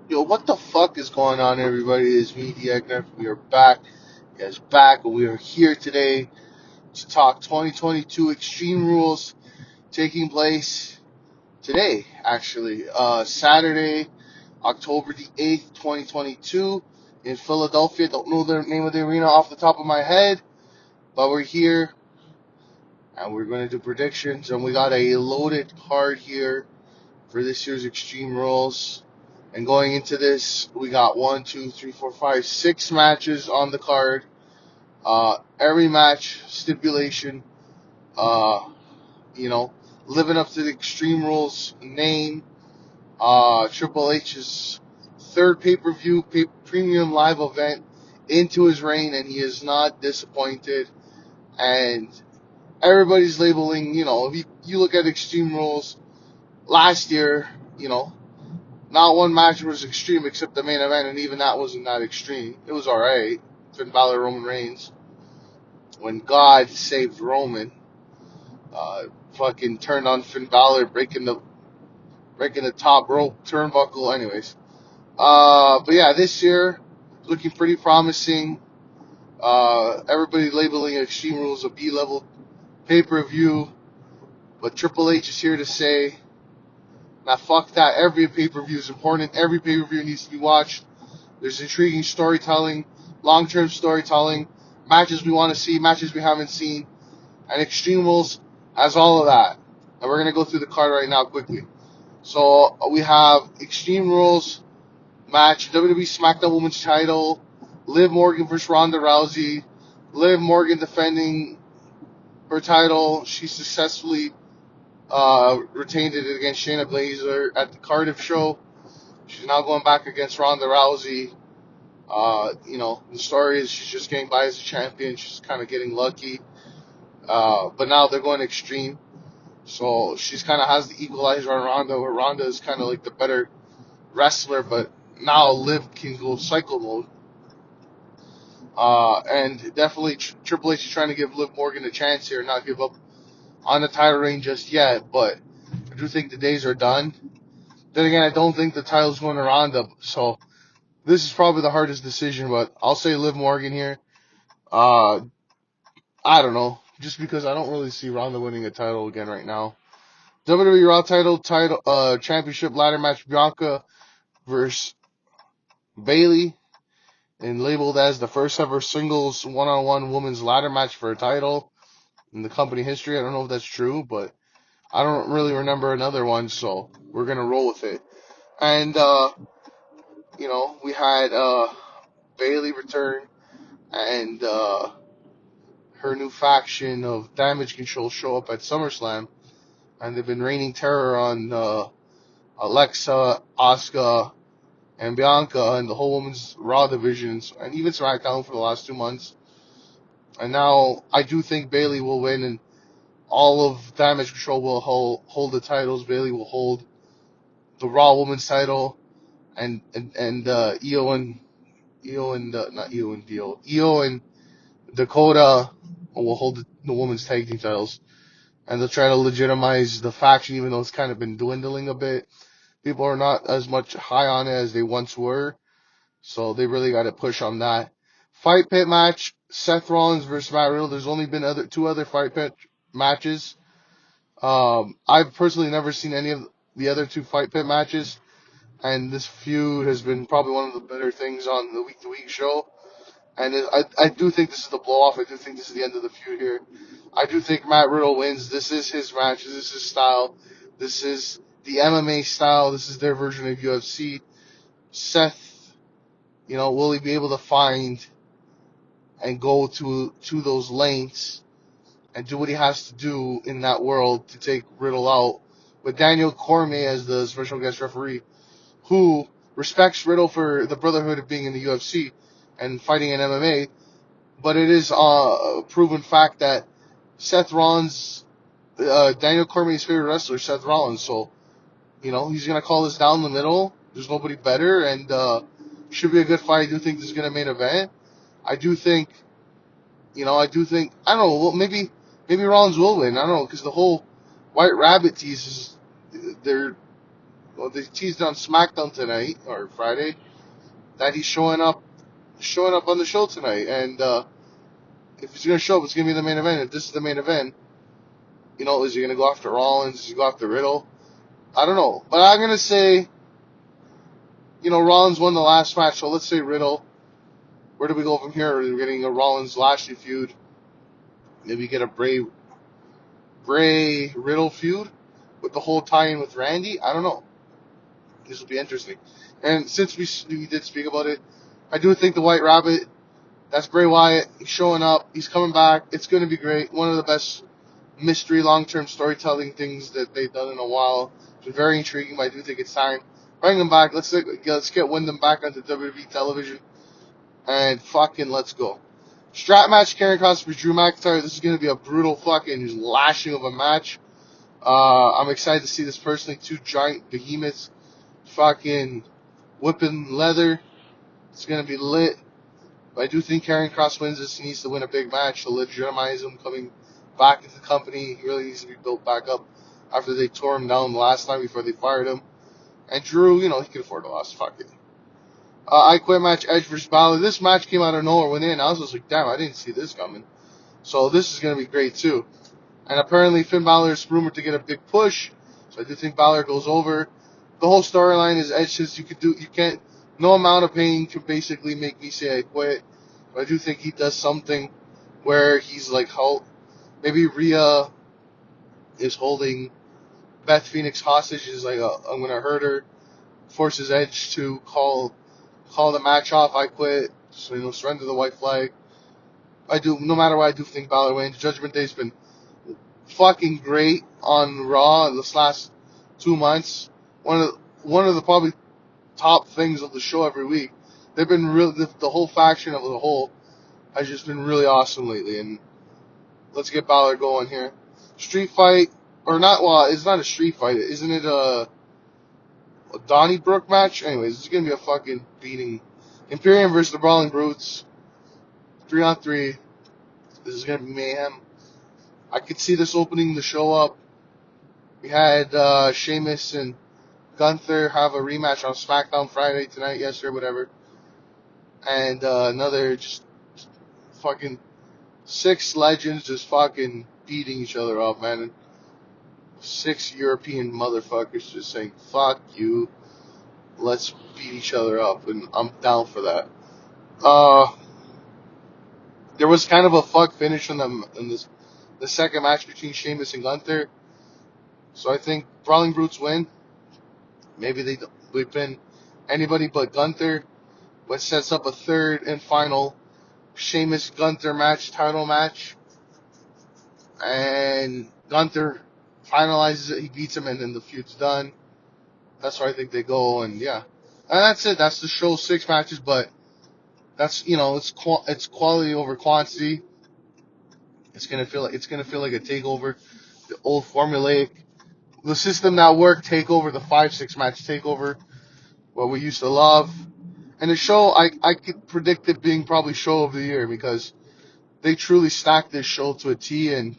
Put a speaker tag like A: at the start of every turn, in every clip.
A: Yo, what the fuck is going on, everybody? It's me, theEIKNARF. We are back. Yes, back. We are here today to talk 2022 Extreme Rules taking place today, actually. Saturday, October the 8th, 2022, in Philadelphia. Don't know the name of the arena off the top of my head, but we're here and we're going to do predictions. And we got a loaded card here for this year's Extreme Rules. And going into this, we got 6 matches on the card. Every match stipulation, uh, living up to the Extreme Rules name. Triple H's third pay-per-view premium live event into his reign, and he is not disappointed. And everybody's labeling, if you look at Extreme Rules last year, not one match was extreme except the main event, and even that wasn't that extreme. It was alright. Finn Balor, Roman Reigns. When God saved Roman, fucking turned on Finn Balor, breaking the top rope turnbuckle. Anyways, but yeah, this year looking pretty promising. Everybody labeling Extreme Rules a B-level pay-per-view, but Triple H is here to say, now fuck that. Every pay-per-view is important. Every pay-per-view needs to be watched. There's intriguing storytelling, long-term storytelling, matches we want to see, matches we haven't seen, and Extreme Rules has all of that. And we're going to go through the card right now quickly. So we have Extreme Rules match, WWE SmackDown Women's title, Liv Morgan versus Ronda Rousey. Liv Morgan defending her title. She successfully retained it against Shayna Baszler at the Cardiff show. She's now going back against Ronda Rousey. The story is she's just getting by as a champion. She's kind of getting lucky. But now they're going extreme. So she's kind of has the equalizer on Ronda, where Ronda is kind of like the better wrestler, but now Liv can go psycho mode. And definitely Triple H is trying to give Liv Morgan a chance here, not give up on the title reign just yet, but I do think the days are done. Then again, I don't think the title's going to Ronda, so this is probably the hardest decision, but I'll say Liv Morgan here. I don't know, just because I don't really see Ronda winning a title again right now. WWE Raw title, championship ladder match, Bianca versus Bayley, and labeled as the first ever singles one-on-one women's ladder match for a title in the company history. I don't know if that's true, but I don't really remember another one, so we're gonna roll with it. And we had Bayley return, and her new faction of Damage Control show up at SummerSlam, and they've been raining terror on Alexa, Asuka, and Bianca, and the whole women's Raw divisions, and even SmackDown for the last 2 months. And now I do think Bayley will win, and all of Damage Control will hold the titles. Bayley will hold the Raw Women's title, and Io and Dakota will hold the women's tag team titles, and they'll try to legitimize the faction, even though it's kind of been dwindling a bit. People are not as much high on it as they once were, so they really got to push on that. Fight pit match: Seth Rollins versus Matt Riddle. There's only been two other fight pit matches. I've personally never seen any of the other two fight pit matches, and this feud has been probably one of the better things on the week-to-week show. And I do think this is the blow-off. I do think this is the end of the feud here. I do think Matt Riddle wins. This is his match. This is his style. This is the MMA style. This is their version of UFC. Seth, will he be able to find and go to those lengths and do what he has to do in that world to take Riddle out, with Daniel Cormier as the special guest referee, who respects Riddle for the brotherhood of being in the UFC and fighting in MMA, but it is a proven fact that Seth Rollins, Daniel Cormier's favorite wrestler, Seth Rollins, so, he's going to call this down the middle. There's nobody better, and should be a good fight. I do think this is going to main event. I don't know, well, maybe Rollins will win. I don't know, because the whole White Rabbit tease is, they're Well, they teased on SmackDown tonight or Friday that he's showing up on the show tonight. And if he's gonna show up, it's gonna be the main event. If this is the main event, is he gonna go after Rollins? Is he go after Riddle? I don't know, but I'm gonna say, Rollins won the last match, so let's say Riddle. Where do we go from here? Are we getting a Rollins Lashley feud? Maybe get a Bray Riddle feud with the whole tie-in with Randy. I don't know. This will be interesting. And since we did speak about it, I do think the White Rabbit, that's Bray Wyatt. He's showing up. He's coming back. It's going to be great. One of the best mystery long-term storytelling things that they've done in a while. It's been very intriguing, but I do think it's time. Bring him back. Let's get Wyndham back onto WWE television. And fucking let's go. Strap match, Karrion Kross versus Drew McIntyre. This is going to be a brutal fucking lashing of a match. I'm excited to see this personally. Two giant behemoths fucking whipping leather. It's going to be lit. But I do think Karrion Kross wins this. He needs to win a big match to legitimize him coming back into the company. He really needs to be built back up after they tore him down the last time before they fired him. And Drew, he can afford to lose. Fuck it. I Quit match, Edge versus Balor. This match came out of nowhere when they announced it. I was like, damn, I didn't see this coming. So this is going to be great too. And apparently Finn Balor is rumored to get a big push. So I do think Balor goes over. The whole storyline is Edge says no amount of pain can basically make me say I quit. But I do think he does something where he's like, maybe Rhea is holding Beth Phoenix hostage. He's like, I'm going to hurt her. Forces Edge to call the match off. I quit. So, surrender the white flag. No matter what, I do think Balor wins. Judgment Day's been fucking great on Raw in this last 2 months. One of the probably top things of the show every week. They've been the whole faction of the whole has just been really awesome lately. And let's get Balor going here. Street fight, or not, well, it's not a street fight. Isn't it a Donnybrook match? Anyways, it's going to be a fucking beating. Imperium versus the Brawling Brutes. 3-on-3. This is going to be mayhem. I could see this opening the show up. We had Sheamus and Gunther have a rematch on SmackDown Friday tonight, yesterday, whatever. And another just fucking 6 legends just fucking beating each other up, man. 6 European motherfuckers just saying, fuck you, let's beat each other up, and I'm down for that. There was kind of a fuck finish in the second match between Sheamus and Gunther, so I think Brawling Brutes win. Maybe they pin anybody but Gunther, which sets up a third and final Sheamus-Gunther title match, and Gunther finalizes it, he beats him, and then the feud's done. That's where I think they go, and yeah. And that's it. That's the show, 6 matches, but that's, it's quality over quantity. It's gonna feel like a takeover. The old formulaic, the system that worked, takeover, the 5-6 match takeover, what we used to love. And the show, I could predict it being probably show of the year because they truly stacked this show to a T, and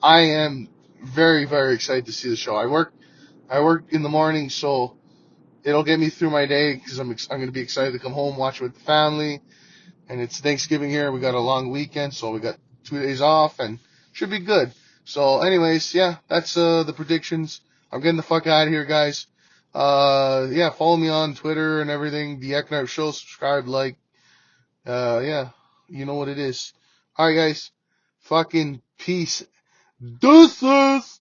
A: I am very, very excited to see the show. I work in the morning, so it'll get me through my day because I'm going to be excited to come home, watch it with the family. And it's Thanksgiving here. We got a long weekend, so we got 2 days off and should be good. So anyways, yeah, that's the predictions. I'm getting the fuck out of here, guys. Yeah, follow me on Twitter and everything. theEIKNARFshow, subscribe, like. Yeah, you know what it is. Alright, guys. Fucking peace. Deuces!